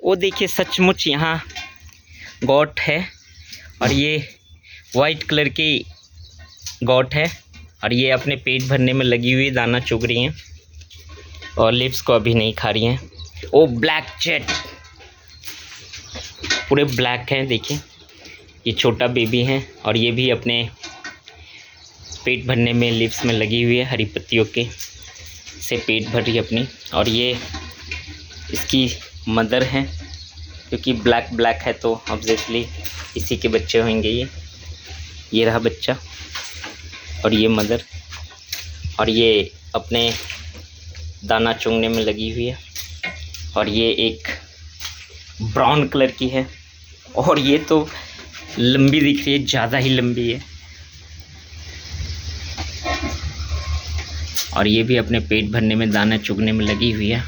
वो देखिए सचमुच यहाँ गोट है और ये वाइट कलर की गोट है और ये अपने पेट भरने में लगी हुई दाना चुग रही हैं और लिप्स को अभी नहीं खा रही हैं। ओ ब्लैक चैट पूरे ब्लैक हैं, देखिए ये छोटा बेबी है और ये भी अपने पेट भरने में लिप्स में लगी हुई है, हरी पत्तियों के से पेट भर रही है अपनी। और ये इसकी मदर है क्योंकि ब्लैक है तो ऑब्वियसली इसी के बच्चे होंगे ये रहा बच्चा और ये मदर और ये अपने दाना चुगने में लगी हुई है और ये एक ब्राउन कलर की है और ये तो लंबी दिख रही है, ज़्यादा ही लंबी है और ये भी अपने पेट भरने में दाना चुगने में लगी हुई है।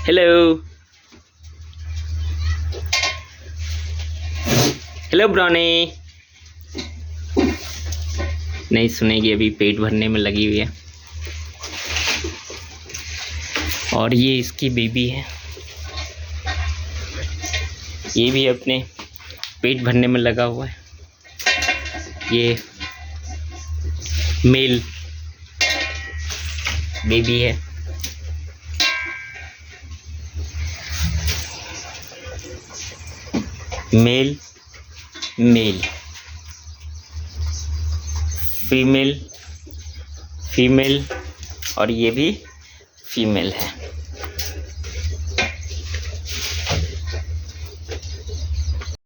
हेलो हेलो ब्राउनी, नहीं सुनेगी, अभी पेट भरने में लगी हुई है। और ये इसकी बेबी है, ये भी अपने पेट भरने में लगा हुआ है। ये मेल बेबी है। मेल फीमेल और ये भी फीमेल है।